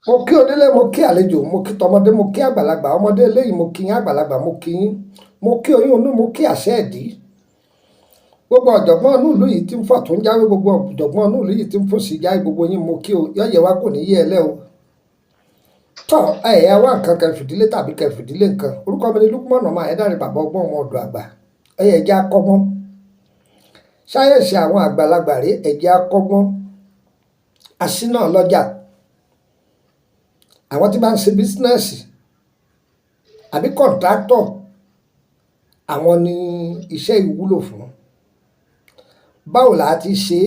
Mo kí onílé, mo kí àlejò, mo kí tọmọdé, mo kí àgbàlagbà, ọmọdé eléyìí mo kí yín, àgbàlagbà mo kí yín, mo kí oyún inú, mo kí àṣẹ ìdí. Gbogbo ọ̀jọ̀gbọ́n inú ìlú yìí tí ń fọ̀ tó ń jáwé, gbogbo ọ̀jọ̀gbọ́n inú ìlú yìí tí ń fòsì jáwé, gbogbo yín mo kí o, yọ̀yẹ̀ wa kò ní yé ẹ lẹ́ o. Tọ́ ẹ̀yà wá nǹkan kan fìdílé tàbí kẹ fìdílé nǹkan. Orúkọ mi ni Lukman ọmọ Ayédáre bàbá ọgbọ́n ọmọ ọ̀dọ̀ àgbà. Ẹ̀yẹ̀ jẹ́ akọ́gbọ́n. Sáyẹ̀nsì àwọn àgbàlagbà rèé, ẹ̀jẹ̀ akọ́gbọ́n. Aṣínà lọ́jà. Àwọn tí bá ń ṣe bísínẹ́sì àbí kọ̀ǹtráktọ̀, àwọn ni iṣẹ́ ìwúlò fún. Báwo la ti ṣe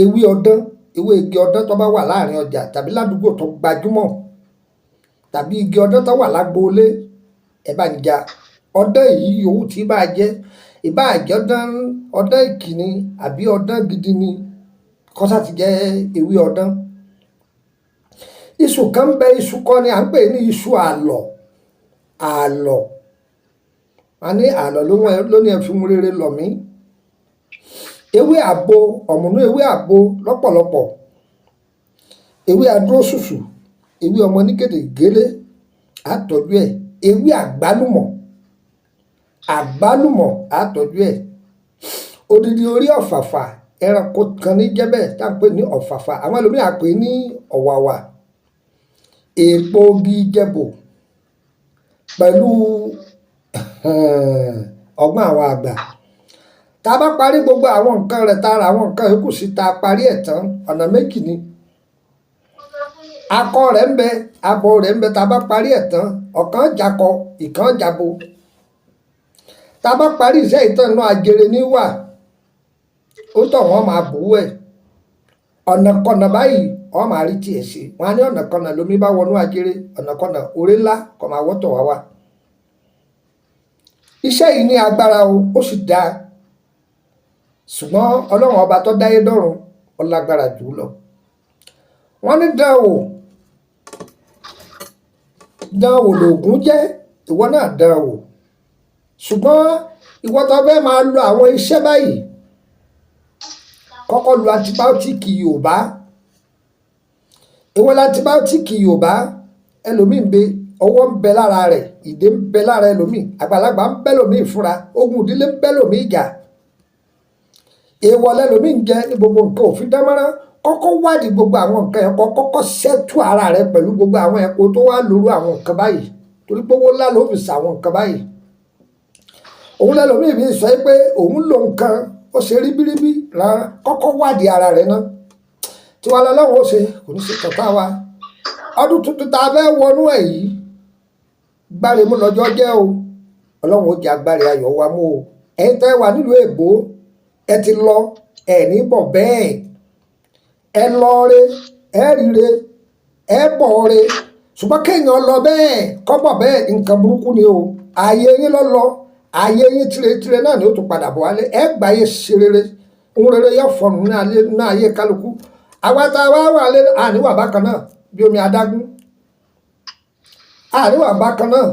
ewé ọdán, ewé igi ọdán tó bá wà láàrin ọjà tàbí ládùúgbò tó gbajúmọ̀ tàbí igi ọdán tó wà lágboolé, ẹ bá ń ja ọdán yìí yòówù tí bá jẹ́, ìbá jẹ́ ọdán ìkíni àbí ọdán gidi ni, kọ́sà ti jẹ́ ewé ọdán. Iṣu kan bẹ, iṣu kan ni à ń pè ní iṣu àlọ̀. Àlọ̀ a ní àlọ̀ ló ní ẹ fi mú rere lọ̀ mí. Ewé àgbo, ọ̀mùnú ewé àgbo lọ́pọ̀lọpọ̀, ewé adúróṣùṣù, ewé ọmọ nígèdè gélé àtọ́jú ẹ̀, ewé àgbálùmọ̀ àtọ́jú ẹ̀, odidi orí ọ̀fàfà ẹranko kan ní jẹ́bẹ̀ tá à ń pè ní ọ̀fàfà, àwọn ẹlòmíràn pè ní ọ̀wàwà, èèpo igi jẹ̀bò pẹ̀lú ọgbọ́n àwọn àgbà. Tá a bá parí gbogbo àwọn nǹkan rẹ̀, tá a ra àwọn nǹkan yòókù sí, tá a parí ẹ̀ tán, ọ̀nà méjì ni. Akọ rẹ̀ ń bẹ, abo rẹ̀ ń bẹ, tá a bá parí ẹ̀ tán, ọ̀kan jakọ, ìkan jabo. Tá a bá parí iṣẹ́ ìtàn náà, ajere ní wà, ó tọ̀ wọ́n máa bù ú ẹ̀. Ọ̀nàkọ̀nà báyìí wọ́n máa rí tiẹ̀ ṣe. Wọ́n á ní ọ̀nàkọ̀nà lómi bá wọnú ajere, ọ̀nàkọ̀nà orí ńlá kò máa wọ́tọ̀ wá wá. Iṣẹ́ yìí ní agbára o, ó sì dáa. Ṣùgbọ́n Ọlọ́run ọba tó dáyé dọ́run ó lágbára jù ú lọ. Wọ́n ní dán wò lògùn jẹ́, ìwọ náà dán wò. Ṣùgbọ́n ìwọ tó fẹ́ máa lo àwọn iṣẹ́ báyìí, kọ́kọ́ lo antibátíìkì Yorùbá. Ìwọ l'antibátíìkì Yorùbá, ẹlòmíì ń bẹ, ọwọ́ ń bẹ lára rẹ̀, ìdè ń bẹ lára ẹlòmíì, àgbàlagbà ń bẹ lòmíì fúnra, ogun ìdílé ń bẹ lòmíì jà. Èèwọ̀ lẹ́lòmíì ń jẹ ní gbogbo nǹkan òfin dámọ́rán. Kọ́kọ́ wádìí gbogbo àwọn nǹkan ẹ̀kọ́, kọ́kọ́ ṣẹ́tù ara rẹ̀ pẹ̀lú gbogbo àwọn ẹ̀kọ́ tó wà lóru àwọn nǹkan báyìí, torí pé owó ńlá ló fi ṣàwọn nǹkan báyìí. Òun lẹ́lòmíì fi sọ pé òun lo nǹkan ó ṣe ríbíríbí, rárá, kọ́kọ́ wádìí ara rẹ̀ náà. Tiwa lọ́lọ́run ó ṣe, kò ní ṣe tọ̀tá wa. Ọdún tuntun tá a fẹ́ wọnú ẹ̀ yìí, gbáre mú lọ́jọ́ jẹ́ o. Ọlọ́run ó jẹ́ agbáre ayọ̀ wa mú o. Ẹ̀yin tẹ́ wà nílùú èbó, ẹ ti lọ, ẹ ní bọ̀ bẹ́ẹ̀. Ẹ lọ re, ẹ ríre, ẹ bọ̀ re. Ṣùgbọ́n kéèyàn lọ bẹ́ẹ̀, kọ́ bọ̀ bẹ́ẹ̀, nǹkan burúkú ni o. Ààyè yín lọ, ààyè yín tire náà ni ó tún padà bọ̀ wálé. Ẹ gbáyé ṣe rere, ohun rere yóò fọnù ní ayé kálukú. Àwa tá a wá wà lé àníwà bákan náà bí omi adágún, àníwà bákan náà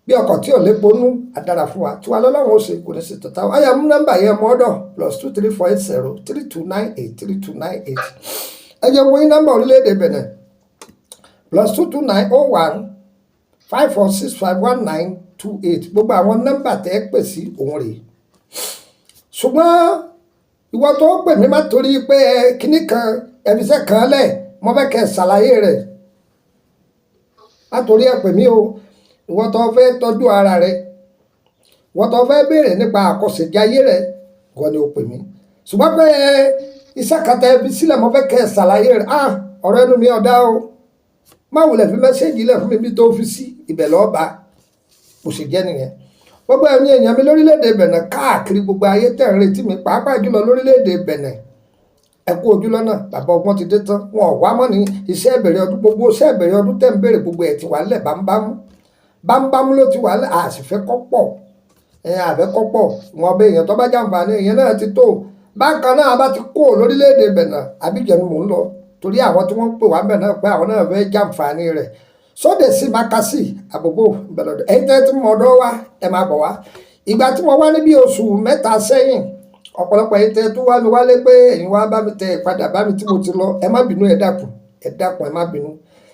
bí ọkọ̀ tí ò lépo nú, àdára fún wa. Tiwa lọ́lọ́run ó ṣe, kò ní ṣe tọ̀tá wa. Àyà mú nọ́mbà yẹn mọ́ ọ̀dọ̀ +234803298. ẹ jẹ́ wọ́n yín nọ́mbà orílẹ̀-èdè Benin +2290154651928. gbogbo àwọn nọ́mbà tẹ́ ẹ pè sí òun rèé. Ṣùgbọ́n ìwọ tó pè mí má torí pé kíní kan ẹ̀fíṣẹ́ kan lẹ̀, mo fẹ́ kẹ́ ẹ ṣàlàyé rẹ̀. Má torí ẹ pè mí o. Ìwọ tó fẹ́ tọ́jú ara rẹ̀, ìwọ tó fẹ́ béèrè nípa àkọsẹ̀jáyé rẹ̀, ìwọ ni o pè mí. Ṣùgbọ́n pé iṣẹ́ kan tẹ́ fi sílẹ̀, mo fẹ́ kẹ́ ẹ ṣàlàyé rẹ̀. Ọ̀rọ̀ ẹnu mi ọ̀dá o. Má wulẹ̀ fi mẹ́sẹ́jì lẹ̀ fún mi bí tó fi sí ibẹ̀ lọ́ọ́ bá. Kò sì jẹ́ nìyẹn. Gbogbo ẹ̀yin èèyàn mi lórílẹ̀‐èdè Benin, káàkiri gbogbo ayé tẹ̀ ń retí mi, pàápàá jùlọ lórílẹ̀‐èdè Benin. Ẹ kú ojú lọ́nà, bàbá ọgbọ́n ti dé tán. Wọn ò wá mọ́ ní iṣẹ́ ìbẹ̀rẹ̀ ọdún, gbogbo iṣẹ́ ìbẹ̀rẹ̀ ọdún tẹ̀ ń béèrè, gbogbo ẹ̀ ti wà lẹ̀ bámbámú ló ti wà lẹ̀. Àṣìfẹ́ kọ́pọ̀, àfẹ́ kọ́pọ̀, wọn bẹ èèyàn tó bá jàǹfààní èèyàn náà ti tó. Bákan náà bá ti kó lórílẹ̀‐èdè Benin, Abidjan ni mò ń lọ, torí àwọn tí wọ́n ń pè wá bẹ̀ náà pé àwọn náà fẹ́ jàǹfààní rẹ̀. Sóde sí Makassi àbòbò ìbẹ̀lọ̀dọ̀, ẹ̀yin tẹ́ tí mo ọ̀dọ́ wa, ẹ máa bọ̀ wá. Ìgbà tí mo wá ní bí oṣù mẹ́ta sẹ́yìn, ọ̀pọ̀lọpọ̀ ẹ̀yin tẹ́ tó wá mi wálé pé ẹ̀yin wá bá mi tẹ ìpadà bá mi tí mo ti lọ, ẹ má bínú, ẹ dákun. ẹ dákun ẹ má bínú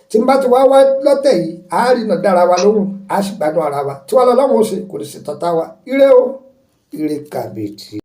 tí n bá ti wá lọ́tẹ̀ yìí a rí iná dára wa lóhùn a sì gbádùn ara wa tí wàá lọ lọ́wọ́ ó ṣe kò lè ṣe tọ́ta wa ire o ire kàbìtì.